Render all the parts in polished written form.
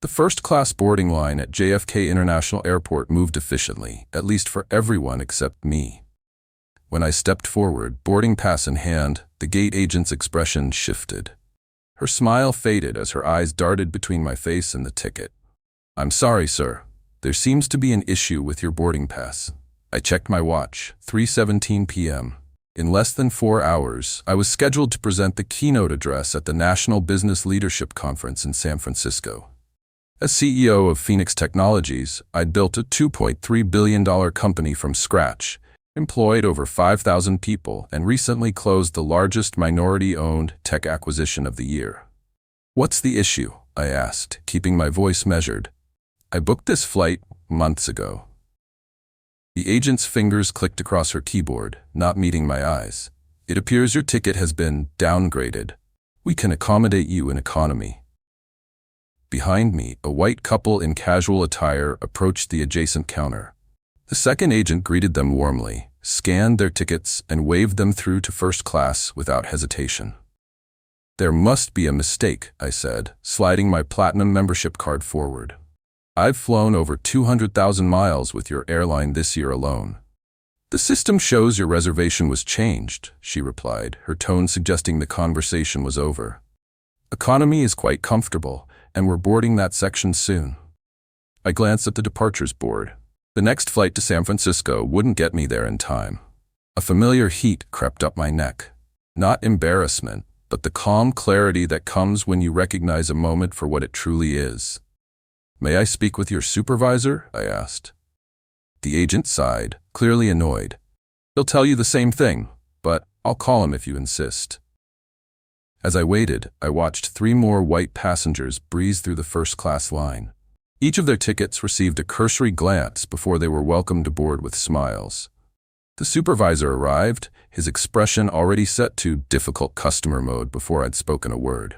The first-class boarding line at JFK International Airport moved efficiently, at least for everyone except me. When I stepped forward, boarding pass in hand, the gate agent's expression shifted. Her smile faded as her eyes darted between my face and the ticket. "I'm sorry, sir. There seems to be an issue with your boarding pass." I checked my watch, 3:17 p.m. In less than 4 hours, I was scheduled to present the keynote address at the National Business Leadership Conference in San Francisco. As CEO of Phoenix Technologies, I'd built a $2.3 billion company from scratch, employed over 5,000 people, and recently closed the largest minority-owned tech acquisition of the year. "What's the issue?" I asked, keeping my voice measured. "I booked this flight months ago." The agent's fingers clicked across her keyboard, not meeting my eyes. "It appears your ticket has been downgraded. We can accommodate you in economy." Behind me, a white couple in casual attire approached the adjacent counter. The second agent greeted them warmly, scanned their tickets, and waved them through to first class without hesitation. "There must be a mistake," I said, sliding my platinum membership card forward. "I've flown over 200,000 miles with your airline this year alone." "The system shows your reservation was changed," she replied, her tone suggesting the conversation was over. "Economy is quite comfortable, and we're boarding that section soon." I glanced at the departures board. The next flight to San Francisco wouldn't get me there in time. A familiar heat crept up my neck. Not embarrassment, but the calm clarity that comes when you recognize a moment for what it truly is. "May I speak with your supervisor?" I asked. The agent sighed, clearly annoyed. "He'll tell you the same thing, but I'll call him if you insist." As I waited, I watched 3 more white passengers breeze through the first-class line. Each of their tickets received a cursory glance before they were welcomed aboard with smiles. The supervisor arrived, his expression already set to difficult customer mode before I'd spoken a word.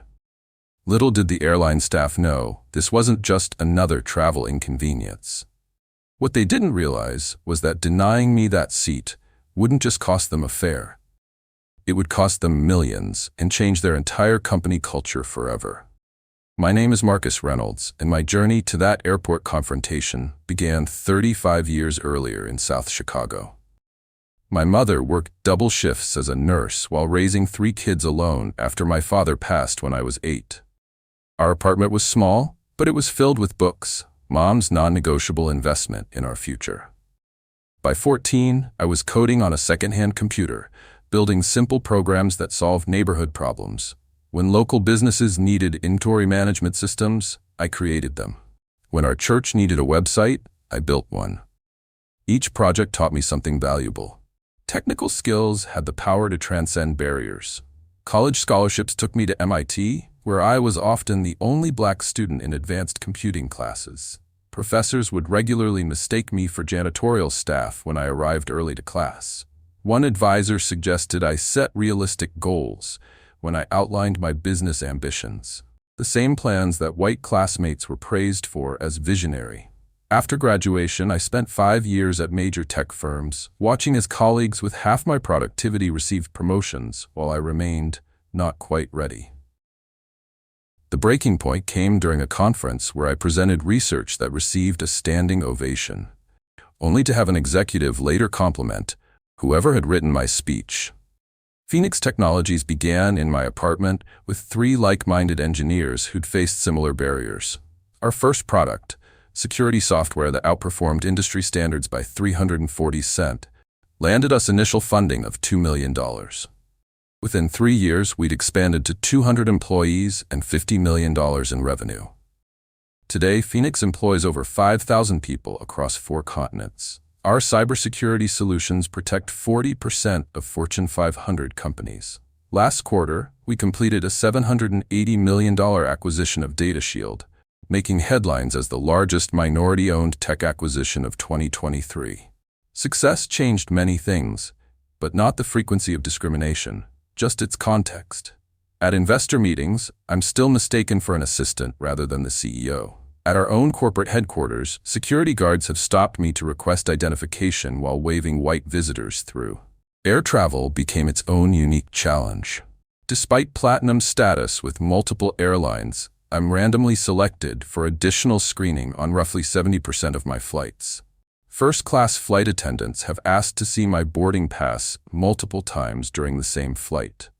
Little did the airline staff know, this wasn't just another travel inconvenience. What they didn't realize was that denying me that seat wouldn't just cost them a fare. It would cost them millions and change their entire company culture forever. My name is Marcus Reynolds, and my journey to that airport confrontation began 35 years earlier in South Chicago. My mother worked double shifts as a nurse while raising 3 kids alone after my father passed when I was 8. Our apartment was small, but it was filled with books, Mom's non-negotiable investment in our future. By 14, I was coding on a second-hand computer, building simple programs that solved neighborhood problems. When local businesses needed inventory management systems, I created them. When our church needed a website, I built one. Each project taught me something valuable. Technical skills had the power to transcend barriers. College scholarships took me to MIT, where I was often the only black student in advanced computing classes. Professors would regularly mistake me for janitorial staff when I arrived early to class. One advisor suggested I set realistic goals when I outlined my business ambitions, the same plans that white classmates were praised for as visionary. After graduation, I spent 5 years at major tech firms, watching as colleagues with half my productivity received promotions while I remained not quite ready. The breaking point came during a conference where I presented research that received a standing ovation, only to have an executive later compliment whoever had written my speech. Phoenix Technologies began in my apartment with 3 like-minded engineers who'd faced similar barriers. Our first product, security software that outperformed industry standards by 340%, landed us initial funding of $2 million. Within 3 years, we'd expanded to 200 employees and $50 million in revenue. Today, Phoenix employs over 5,000 people across 4 continents. Our cybersecurity solutions protect 40% of Fortune 500 companies. Last quarter, we completed a $780 million acquisition of DataShield, making headlines as the largest minority-owned tech acquisition of 2023. Success changed many things, but not the frequency of discrimination, just its context. At investor meetings, I'm still mistaken for an assistant rather than the CEO. At our own corporate headquarters, security guards have stopped me to request identification while waving white visitors through. Air travel became its own unique challenge. Despite platinum status with multiple airlines, I'm randomly selected for additional screening on roughly 70% of my flights. First-class flight attendants have asked to see my boarding pass multiple times during the same flight.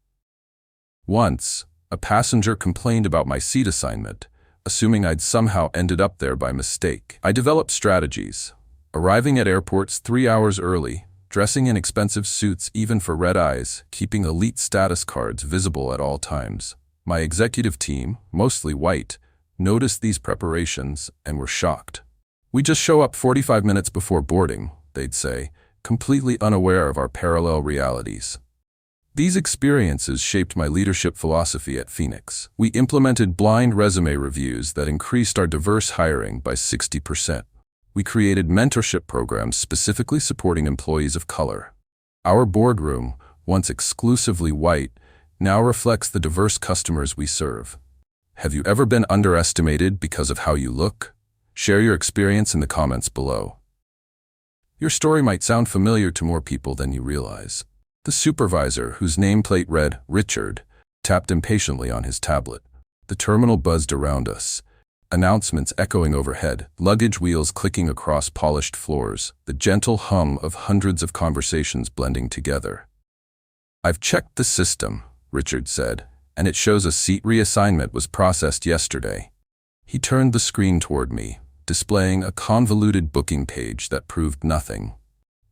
Once, a passenger complained about my seat assignment, assuming I'd somehow ended up there by mistake. I developed strategies, arriving at airports 3 hours early, dressing in expensive suits even for red eyes, keeping elite status cards visible at all times. My executive team, mostly white, noticed these preparations and were shocked. "We just show up 45 minutes before boarding," they'd say, completely unaware of our parallel realities. These experiences shaped my leadership philosophy at Phoenix. We implemented blind resume reviews that increased our diverse hiring by 60%. We created mentorship programs specifically supporting employees of color. Our boardroom, once exclusively white, now reflects the diverse customers we serve. Have you ever been underestimated because of how you look? Share your experience in the comments below. Your story might sound familiar to more people than you realize. The supervisor, whose nameplate read Richard, tapped impatiently on his tablet. The terminal buzzed around us, announcements echoing overhead, luggage wheels clicking across polished floors, the gentle hum of hundreds of conversations blending together. "I've checked the system," Richard said, "and it shows a seat reassignment was processed yesterday." He turned the screen toward me, displaying a convoluted booking page that proved nothing.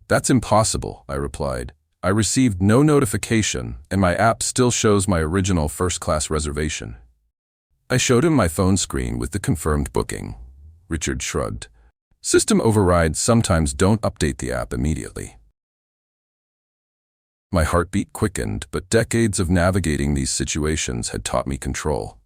"That's impossible," I replied. "I received no notification, and my app still shows my original first-class reservation." I showed him my phone screen with the confirmed booking. Richard shrugged. "System overrides sometimes don't update the app immediately." My heartbeat quickened, but decades of navigating these situations had taught me control.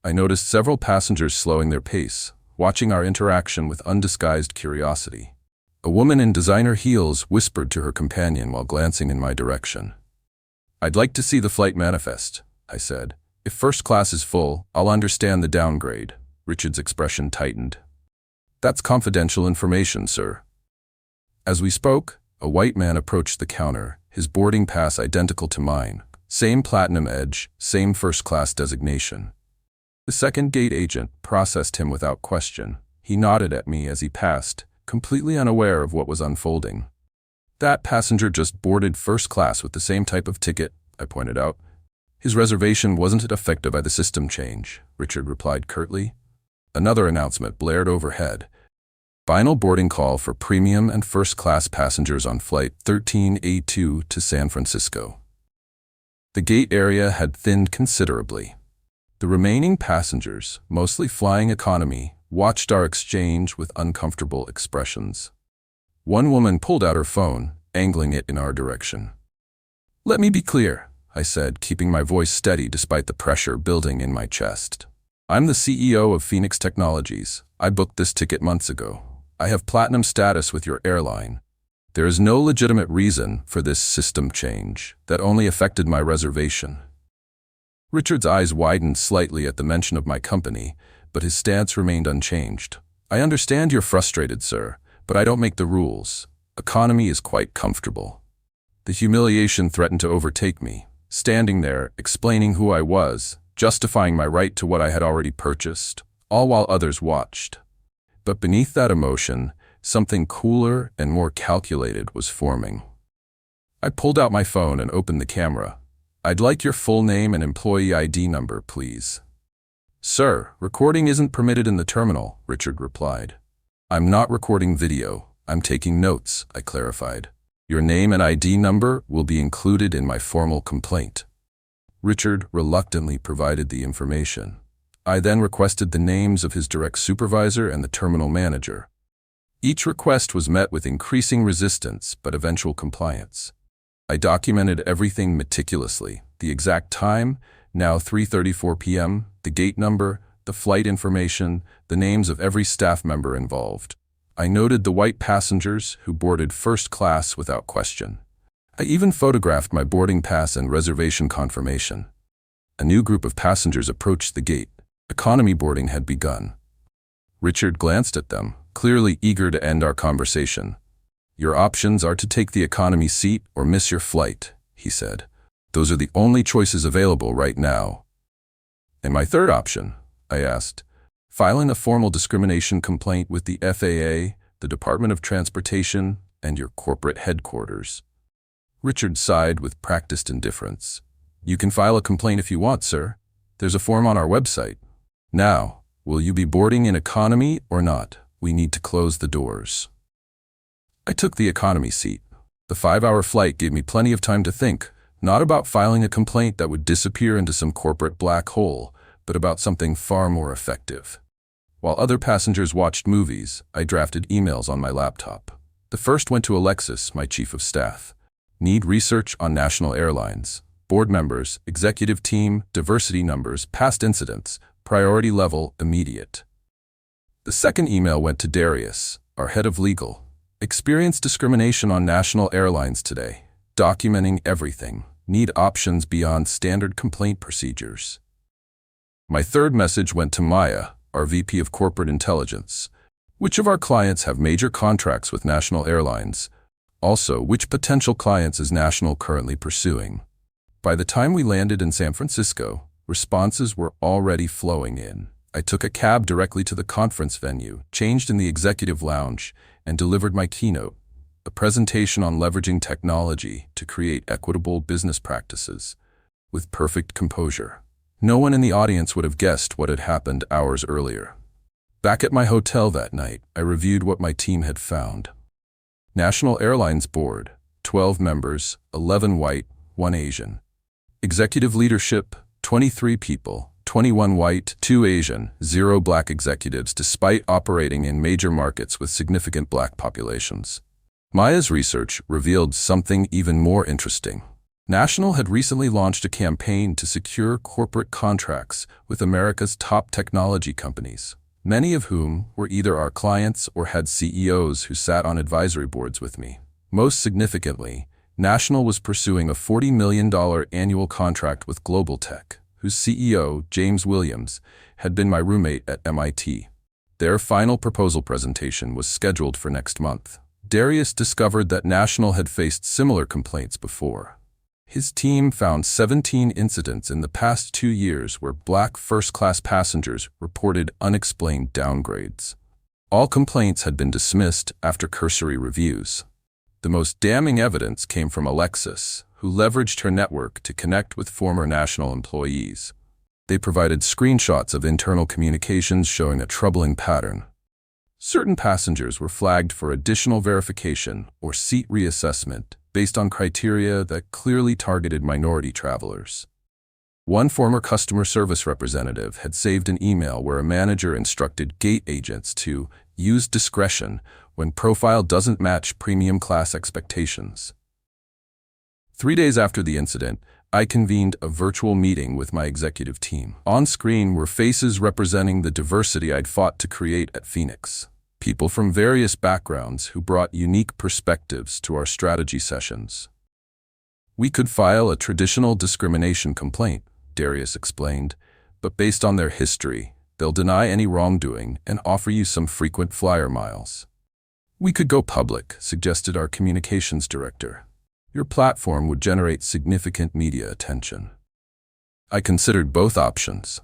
I noticed several passengers slowing their pace, watching our interaction with undisguised curiosity. A woman in designer heels whispered to her companion while glancing in my direction. "I'd like to see the flight manifest," I said. "If first class is full, I'll understand the downgrade." Richard's expression tightened. "That's confidential information, sir." As we spoke, a white man approached the counter, his boarding pass identical to mine. Same platinum edge, same first-class designation. The second gate agent processed him without question. He nodded at me as he passed, completely unaware of what was unfolding. "That passenger just boarded first class with the same type of ticket," I pointed out. "His reservation wasn't affected by the system change," Richard replied curtly. Another announcement blared overhead. "Final boarding call for premium and first-class passengers on Flight 13A2 to San Francisco." The gate area had thinned considerably. The remaining passengers, mostly flying economy, watched our exchange with uncomfortable expressions. One woman pulled out her phone, angling it in our direction. "Let me be clear," I said, keeping my voice steady despite the pressure building in my chest. "I'm the CEO of Phoenix Technologies. I booked this ticket months ago. I have platinum status with your airline. There is no legitimate reason for this system change that only affected my reservation." Richard's eyes widened slightly at the mention of my company, but his stance remained unchanged. "I understand you're frustrated, sir, but I don't make the rules. Economy is quite comfortable." The humiliation threatened to overtake me, standing there, explaining who I was, justifying my right to what I had already purchased, all while others watched. But beneath that emotion, something cooler and more calculated was forming. I pulled out my phone and opened the camera. "I'd like your full name and employee ID number, please." "Sir, recording isn't permitted in the terminal," Richard replied. "I'm not recording video. I'm taking notes," I clarified. "Your name and ID number will be included in my formal complaint." Richard reluctantly provided the information. I then requested the names of his direct supervisor and the terminal manager. Each request was met with increasing resistance but eventual compliance. I documented everything meticulously: the exact time, now 3:34 p.m., the gate number, the flight information, the names of every staff member involved. I noted the white passengers who boarded first class without question. I even photographed my boarding pass and reservation confirmation. A new group of passengers approached the gate. Economy boarding had begun. Richard glanced at them, clearly eager to end our conversation. "Your options are to take the economy seat or miss your flight," he said. "Those are the only choices available right now." "And my third option?" I asked. Filing a formal discrimination complaint with the FAA, the Department of Transportation, and your corporate headquarters. Richard sighed with practiced indifference. You can file a complaint if you want, sir. There's a form on our website. Now, will you be boarding in economy or not? We need to close the doors. I took the economy seat. The 5-hour flight gave me plenty of time to think, not about filing a complaint that would disappear into some corporate black hole, but about something far more effective. While other passengers watched movies, I drafted emails on my laptop. The first went to Alexis, my chief of staff. Need research on National Airlines. Board members, executive team, diversity numbers, past incidents, priority level, immediate. The second email went to Darius, our head of legal. Experienced discrimination on National Airlines today. Documenting everything. Need options beyond standard complaint procedures. My third message went to Maya, our VP of Corporate Intelligence. Which of our clients have major contracts with National Airlines? Also, which potential clients is National currently pursuing? By the time we landed in San Francisco, responses were already flowing in. I took a cab directly to the conference venue, changed in the executive lounge, and delivered my keynote, a presentation on leveraging technology to create equitable business practices, with perfect composure. No one in the audience would have guessed what had happened hours earlier. Back at my hotel that night, I reviewed what my team had found. National Airlines Board, 12 members, 11 white, 1 Asian. Executive leadership, 23 people, 21 white, 2 Asian, 0 black executives despite operating in major markets with significant black populations. Maya's research revealed something even more interesting. National had recently launched a campaign to secure corporate contracts with America's top technology companies, many of whom were either our clients or had CEOs who sat on advisory boards with me. Most significantly, National was pursuing a $40 million annual contract with Global Tech, whose CEO, James Williams, had been my roommate at MIT. Their final proposal presentation was scheduled for next month. Darius discovered that National had faced similar complaints before. His team found 17 incidents in the past 2 years where black first-class passengers reported unexplained downgrades. All complaints had been dismissed after cursory reviews. The most damning evidence came from Alexis, who leveraged her network to connect with former National employees. They provided screenshots of internal communications showing a troubling pattern. Certain passengers were flagged for additional verification or seat reassessment based on criteria that clearly targeted minority travelers. One former customer service representative had saved an email where a manager instructed gate agents to use discretion when profile doesn't match premium class expectations. 3 days after the incident, I convened a virtual meeting with my executive team. On screen were faces representing the diversity I'd fought to create at Phoenix. People from various backgrounds who brought unique perspectives to our strategy sessions. We could file a traditional discrimination complaint, Darius explained, but based on their history, they'll deny any wrongdoing and offer you some frequent flyer miles. We could go public, suggested our communications director. Your platform would generate significant media attention. I considered both options.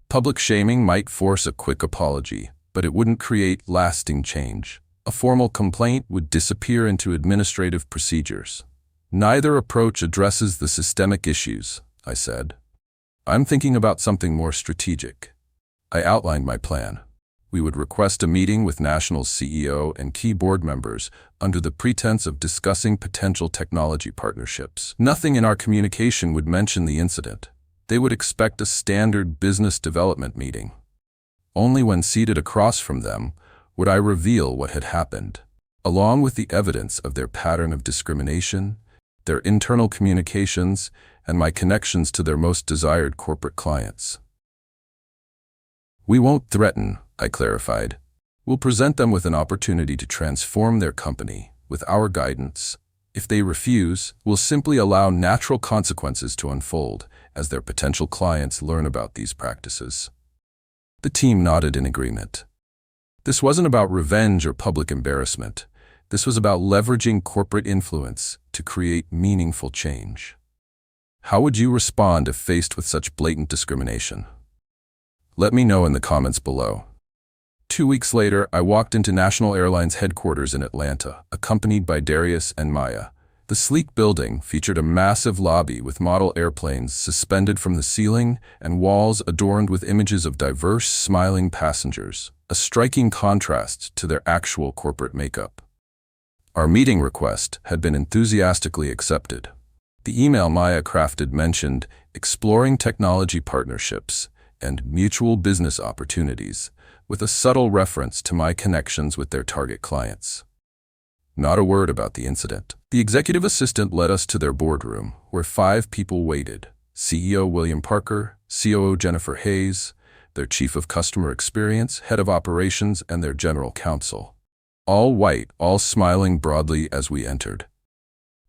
Public shaming might force a quick apology, but it wouldn't create lasting change. A formal complaint would disappear into administrative procedures. Neither approach addresses the systemic issues, I said. I'm thinking about something more strategic. I outlined my plan. We would request a meeting with National's CEO and key board members under the pretense of discussing potential technology partnerships. Nothing in our communication would mention the incident. They would expect a standard business development meeting. Only when seated across from them would I reveal what had happened, along with the evidence of their pattern of discrimination, their internal communications, and my connections to their most desired corporate clients. We won't threaten, I clarified. We'll present them with an opportunity to transform their company with our guidance. If they refuse, we'll simply allow natural consequences to unfold as their potential clients learn about these practices. The team nodded in agreement. This wasn't about revenge or public embarrassment. This was about leveraging corporate influence to create meaningful change. How would you respond if faced with such blatant discrimination? Let me know in the comments below. 2 weeks later, I walked into National Airlines headquarters in Atlanta, accompanied by Darius and Maya. The sleek building featured a massive lobby with model airplanes suspended from the ceiling and walls adorned with images of diverse, smiling passengers, a striking contrast to their actual corporate makeup. Our meeting request had been enthusiastically accepted. The email Maya crafted mentioned exploring technology partnerships and mutual business opportunities, with a subtle reference to my connections with their target clients. Not a word about the incident. The executive assistant led us to their boardroom, where 5 people waited: CEO William Parker, COO Jennifer Hayes, their Chief of Customer Experience, Head of Operations, and their General Counsel. All white, all smiling broadly as we entered.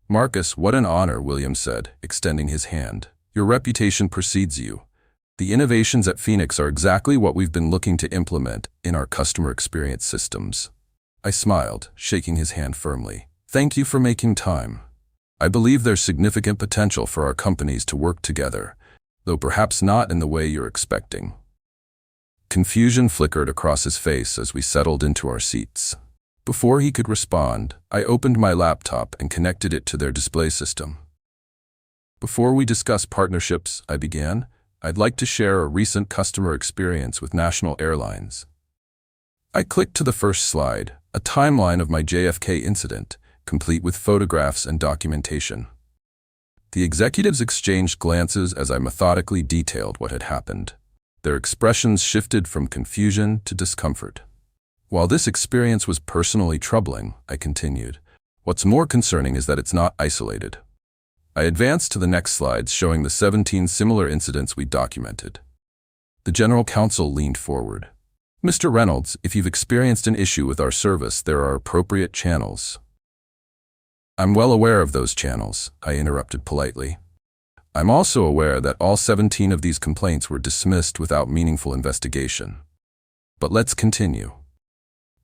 "Marcus, what an honor," William said, extending his hand. "Your reputation precedes you. The innovations at Phoenix are exactly what we've been looking to implement in our customer experience systems." I smiled, shaking his hand firmly. "Thank you for making time. I believe there's significant potential for our companies to work together, though perhaps not in the way you're expecting." Confusion flickered across his face as we settled into our seats. Before he could respond, I opened my laptop and connected it to their display system. "Before we discuss partnerships," I began, "I'd like to share a recent customer experience with National Airlines." I clicked to the first slide, a timeline of my JFK incident, complete with photographs and documentation. The executives exchanged glances as I methodically detailed what had happened. Their expressions shifted from confusion to discomfort. "While this experience was personally troubling," I continued, "what's more concerning is that it's not isolated." I advanced to the next slides, showing the 17 similar incidents we documented. The General Counsel leaned forward. "Mr. Reynolds, if you've experienced an issue with our service, there are appropriate channels." "I'm well aware of those channels," I interrupted politely. "I'm also aware that all 17 of these complaints were dismissed without meaningful investigation. But let's continue."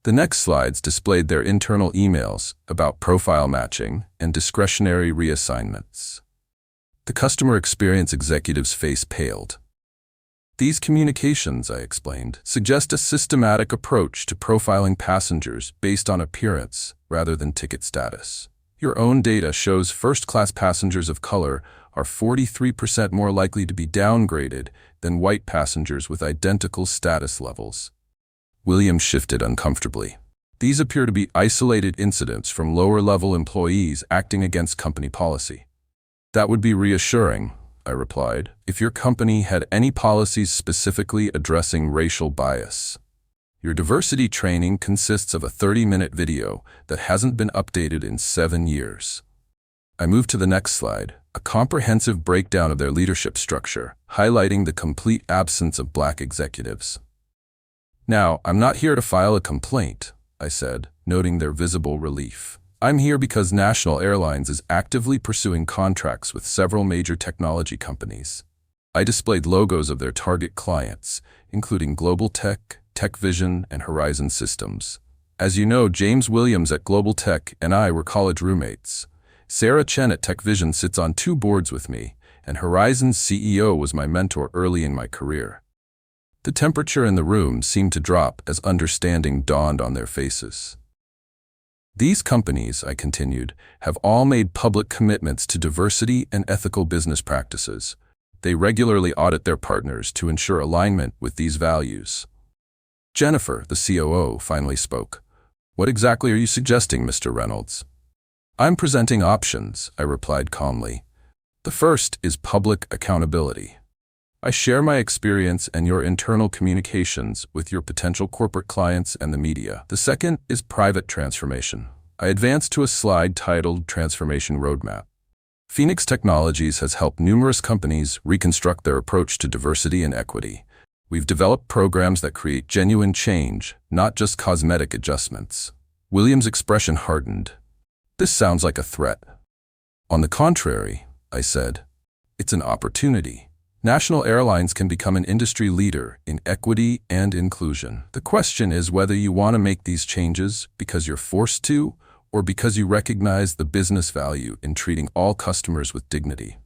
The next slides displayed their internal emails about profile matching and discretionary reassignments. The customer experience executive's face paled. "These communications," I explained, "suggest a systematic approach to profiling passengers based on appearance rather than ticket status. Your own data shows first-class passengers of color are 43% more likely to be downgraded than white passengers with identical status levels." William shifted uncomfortably. "These appear to be isolated incidents from lower-level employees acting against company policy." "That would be reassuring," I replied, "if your company had any policies specifically addressing racial bias. Your diversity training consists of a 30-minute video that hasn't been updated in 7 years." I moved to the next slide, a comprehensive breakdown of their leadership structure, highlighting the complete absence of black executives. "Now, I'm not here to file a complaint," I said, noting their visible relief. "I'm here because National Airlines is actively pursuing contracts with several major technology companies." I displayed logos of their target clients, including Global Tech, TechVision, and Horizon Systems. "As you know, James Williams at Global Tech and I were college roommates. Sarah Chen at TechVision sits on 2 boards with me, and Horizon's CEO was my mentor early in my career." The temperature in the room seemed to drop as understanding dawned on their faces. "These companies," I continued, "have all made public commitments to diversity and ethical business practices. They regularly audit their partners to ensure alignment with these values." Jennifer, the COO, finally spoke. "What exactly are you suggesting, Mr. Reynolds?" "I'm presenting options," I replied calmly. "The first is public accountability. I share my experience and your internal communications with your potential corporate clients and the media. The second is private transformation." I advanced to a slide titled Transformation Roadmap. Phoenix Technologies has helped numerous companies reconstruct their approach to diversity and equity. We've developed programs that create genuine change, not just cosmetic adjustments. William's expression hardened. "This sounds like a threat." "On the contrary," I said, "it's an opportunity. National Airlines can become an industry leader in equity and inclusion. The question is whether you want to make these changes because you're forced to, or because you recognize the business value in treating all customers with dignity."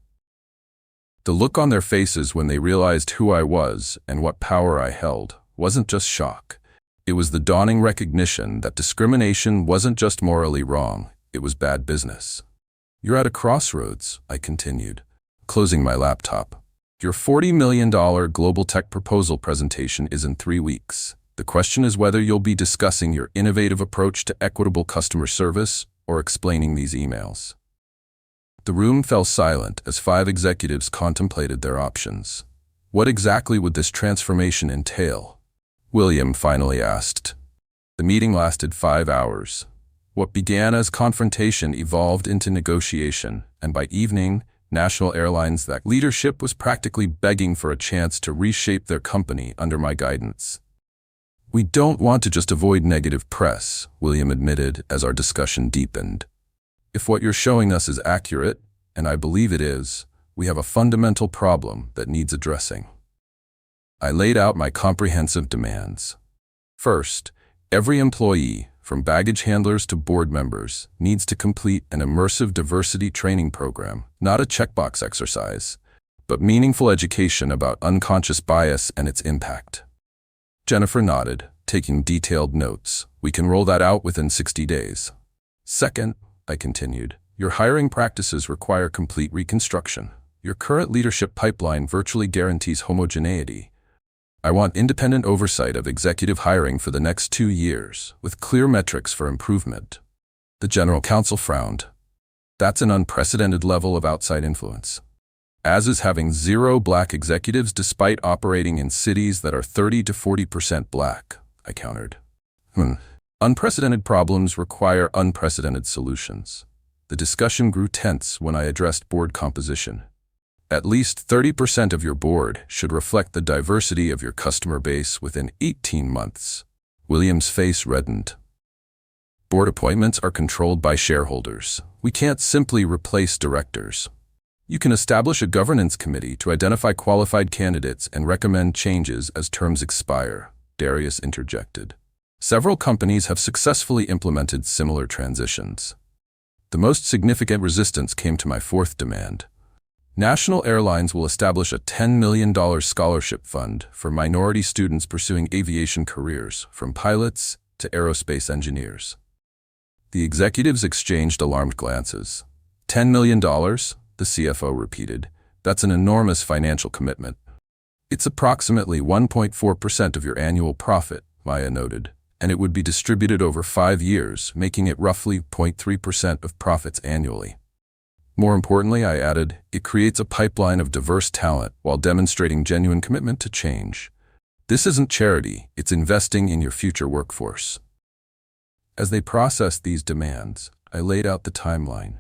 The look on their faces when they realized who I was and what power I held wasn't just shock. It was the dawning recognition that discrimination wasn't just morally wrong, it was bad business. You're at a crossroads, I continued, closing my laptop. Your $40 million global tech proposal presentation is in 3 weeks. The question is whether you'll be discussing your innovative approach to equitable customer service or explaining these emails. The room fell silent as 5 executives contemplated their options. What exactly would this transformation entail? William finally asked. The meeting lasted 5 hours. What began as confrontation evolved into negotiation, and by evening, National Airlines' that leadership was practically begging for a chance to reshape their company under my guidance. We don't want to just avoid negative press, William admitted as our discussion deepened. If what you're showing us is accurate, and I believe it is, we have a fundamental problem that needs addressing. I laid out my comprehensive demands. First, every employee, from baggage handlers to board members, needs to complete an immersive diversity training program, not a checkbox exercise, but meaningful education about unconscious bias and its impact. Jennifer nodded, taking detailed notes. We can roll that out within 60 days. Second, I continued, your hiring practices require complete reconstruction. Your current leadership pipeline virtually guarantees homogeneity. I want independent oversight of executive hiring for the next 2 years, with clear metrics for improvement. The general counsel frowned. That's an unprecedented level of outside influence. As is having 0 black executives despite operating in cities that are 30 to 40% black, I countered. Unprecedented problems require unprecedented solutions. The discussion grew tense when I addressed board composition. At least 30% of your board should reflect the diversity of your customer base within 18 months. William's face reddened. Board appointments are controlled by shareholders. We can't simply replace directors. You can establish a governance committee to identify qualified candidates and recommend changes as terms expire, Darius interjected. Several companies have successfully implemented similar transitions. The most significant resistance came to my 4th demand. National Airlines will establish a $10 million scholarship fund for minority students pursuing aviation careers, from pilots to aerospace engineers. The executives exchanged alarmed glances. $10 million? The CFO repeated. That's an enormous financial commitment. It's approximately 1.4% of your annual profit, Maya noted, and it would be distributed over 5 years, making it roughly 0.3% of profits annually. More importantly, I added, it creates a pipeline of diverse talent while demonstrating genuine commitment to change. This isn't charity, it's investing in your future workforce. As they processed these demands, I laid out the timeline.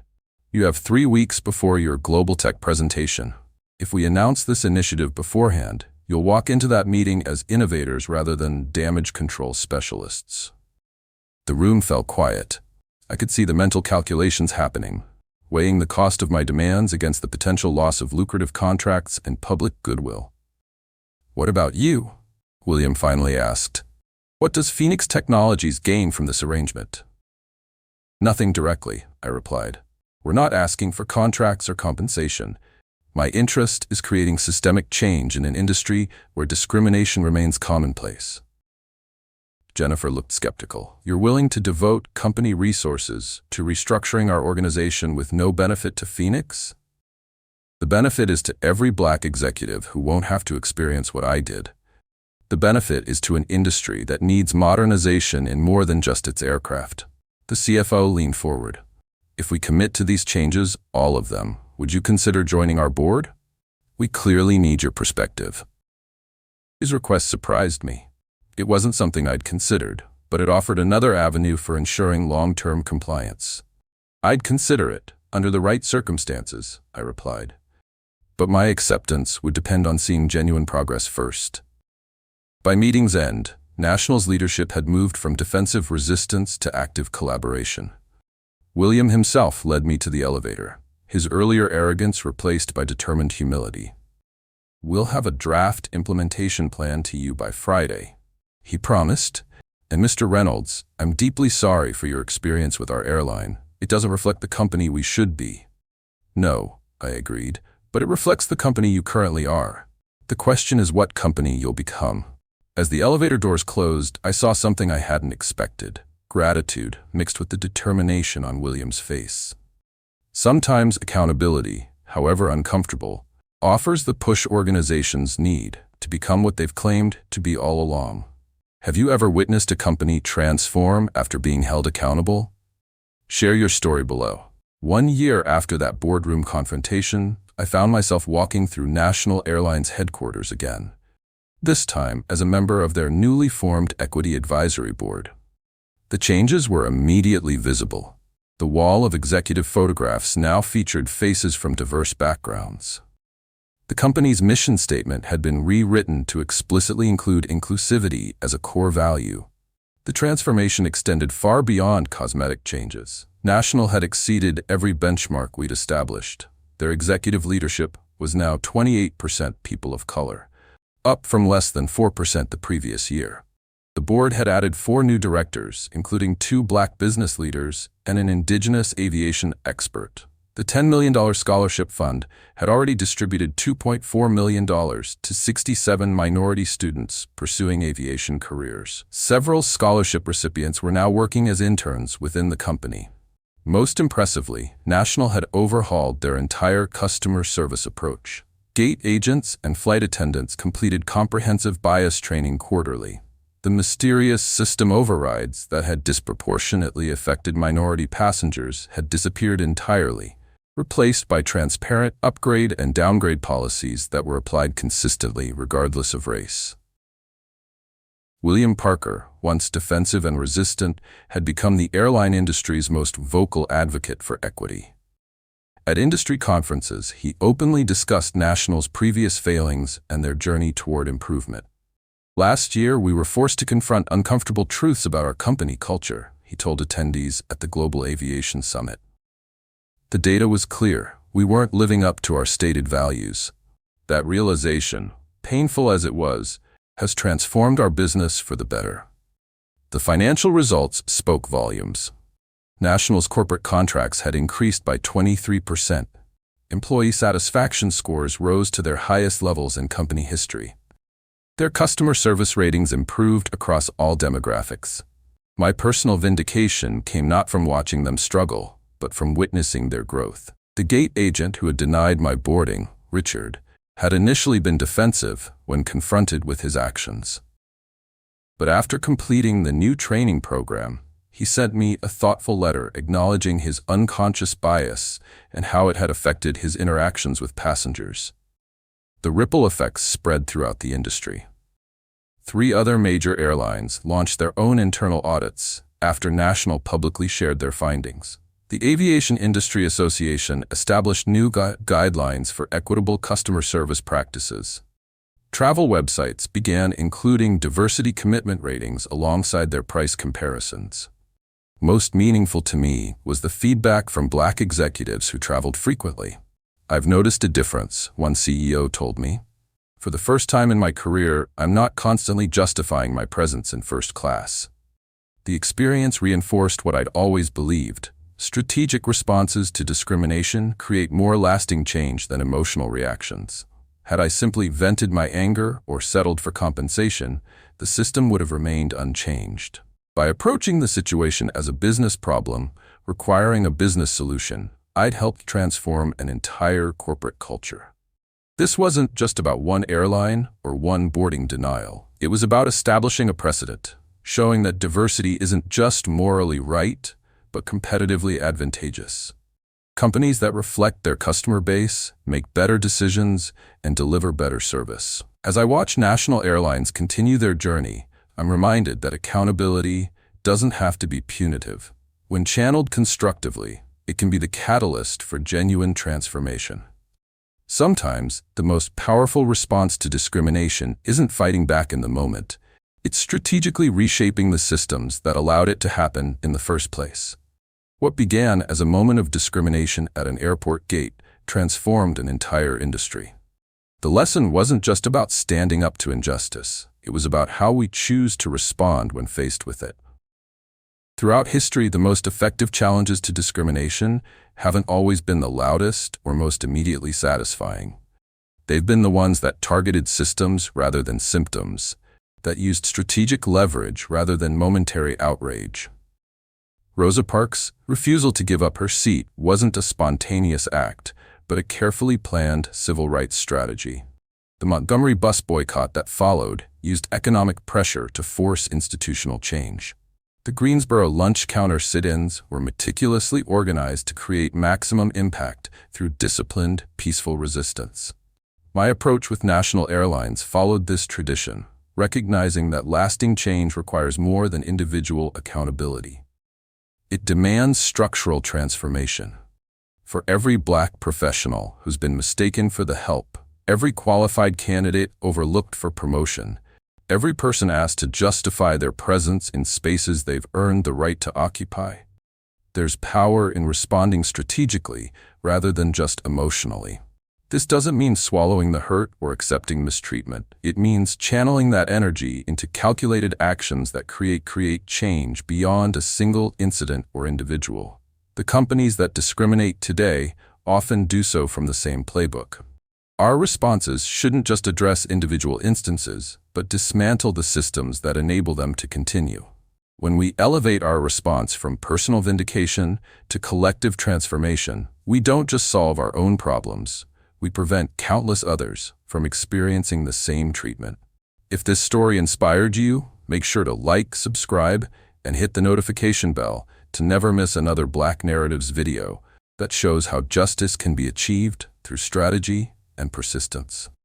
You have 3 weeks before your global tech presentation. If we announce this initiative beforehand, you'll walk into that meeting as innovators rather than damage control specialists. The room fell quiet. I could see the mental calculations happening, weighing the cost of my demands against the potential loss of lucrative contracts and public goodwill. What about you? William finally asked. What does Phoenix Technologies gain from this arrangement? Nothing directly, I replied. We're not asking for contracts or compensation. My interest is creating systemic change in an industry where discrimination remains commonplace. Jennifer looked skeptical. You're willing to devote company resources to restructuring our organization with no benefit to Phoenix? The benefit is to every black executive who won't have to experience what I did. The benefit is to an industry that needs modernization in more than just its aircraft. The CFO leaned forward. If we commit to these changes, all of them, would you consider joining our board? We clearly need your perspective. His request surprised me. It wasn't something I'd considered, but it offered another avenue for ensuring long-term compliance. I'd consider it, under the right circumstances, I replied. But my acceptance would depend on seeing genuine progress first. By meeting's end, National's leadership had moved from defensive resistance to active collaboration. William himself led me to the elevator, his earlier arrogance replaced by determined humility. We'll have a draft implementation plan to you by Friday, he promised. And Mr. Reynolds, I'm deeply sorry for your experience with our airline. It doesn't reflect the company we should be. No, I agreed, but but it reflects the company you currently are. The question is what company you'll become. As the elevator doors closed, I saw something I hadn't expected: gratitude mixed with the determination on William's face. Sometimes accountability, however uncomfortable, offers the push organizations need to become what they've claimed to be all along. Have you ever witnessed a company transform after being held accountable? Share your story below. 1 year after that boardroom confrontation, I found myself walking through National Airlines headquarters again, this time as a member of their newly formed Equity Advisory Board. The changes were immediately visible. The wall of executive photographs now featured faces from diverse backgrounds. The company's mission statement had been rewritten to explicitly include inclusivity as a core value. The transformation extended far beyond cosmetic changes. National had exceeded every benchmark we'd established. Their executive leadership was now 28% people of color, up from less than 4% the previous year. The board had added 4 new directors, including 2 black business leaders and an indigenous aviation expert. The $10 million scholarship fund had already distributed $2.4 million to 67 minority students pursuing aviation careers. Several scholarship recipients were now working as interns within the company. Most impressively, National had overhauled their entire customer service approach. Gate agents and flight attendants completed comprehensive bias training quarterly. The mysterious system overrides that had disproportionately affected minority passengers had disappeared entirely, replaced by transparent upgrade and downgrade policies that were applied consistently regardless of race. William Parker, once defensive and resistant, had become the airline industry's most vocal advocate for equity. At industry conferences, he openly discussed National's previous failings and their journey toward improvement. Last year, we were forced to confront uncomfortable truths about our company culture, he told attendees at the Global Aviation Summit. The data was clear. We weren't living up to our stated values. That realization, painful as it was, has transformed our business for the better. The financial results spoke volumes. National's corporate contracts had increased by 23%. Employee satisfaction scores rose to their highest levels in company history. Their customer service ratings improved across all demographics. My personal vindication came not from watching them struggle, but from witnessing their growth. The gate agent who had denied my boarding, Richard, had initially been defensive when confronted with his actions. But after completing the new training program, he sent me a thoughtful letter acknowledging his unconscious bias and how it had affected his interactions with passengers. The ripple effects spread throughout the industry. 3 other major airlines launched their own internal audits after National publicly shared their findings. The Aviation Industry Association established new guidelines for equitable customer service practices. Travel websites began including diversity commitment ratings alongside their price comparisons. Most meaningful to me was the feedback from black executives who traveled frequently. "I've noticed a difference," one CEO told me. "For the first time in my career, I'm not constantly justifying my presence in first class." The experience reinforced what I'd always believed. Strategic responses to discrimination create more lasting change than emotional reactions. Had I simply vented my anger or settled for compensation, the system would have remained unchanged. By approaching the situation as a business problem, requiring a business solution, I'd helped transform an entire corporate culture. This wasn't just about one airline or one boarding denial. It was about establishing a precedent, showing that diversity isn't just morally right, but competitively advantageous. Companies that reflect their customer base make better decisions and deliver better service. As I watch National Airlines continue their journey, I'm reminded that accountability doesn't have to be punitive. When channeled constructively, it can be the catalyst for genuine transformation. Sometimes, the most powerful response to discrimination isn't fighting back in the moment. It's strategically reshaping the systems that allowed it to happen in the first place. What began as a moment of discrimination at an airport gate transformed an entire industry. The lesson wasn't just about standing up to injustice. It was about how we choose to respond when faced with it. Throughout history, the most effective challenges to discrimination haven't always been the loudest or most immediately satisfying. They've been the ones that targeted systems rather than symptoms, that used strategic leverage rather than momentary outrage. Rosa Parks' refusal to give up her seat wasn't a spontaneous act, but a carefully planned civil rights strategy. The Montgomery bus boycott that followed used economic pressure to force institutional change. The Greensboro lunch counter sit-ins were meticulously organized to create maximum impact through disciplined, peaceful resistance. My approach with National Airlines followed this tradition, recognizing that lasting change requires more than individual accountability. It demands structural transformation. For every Black professional who's been mistaken for the help, every qualified candidate overlooked for promotion, every person asked to justify their presence in spaces they've earned the right to occupy, there's power in responding strategically rather than just emotionally. This doesn't mean swallowing the hurt or accepting mistreatment. It means channeling that energy into calculated actions that create change beyond a single incident or individual. The companies that discriminate today often do so from the same playbook. Our responses shouldn't just address individual instances, but dismantle the systems that enable them to continue. When we elevate our response from personal vindication to collective transformation, we don't just solve our own problems, we prevent countless others from experiencing the same treatment. If this story inspired you, make sure to like, subscribe, and hit the notification bell to never miss another Black Narratives video that shows how justice can be achieved through strategy and persistence.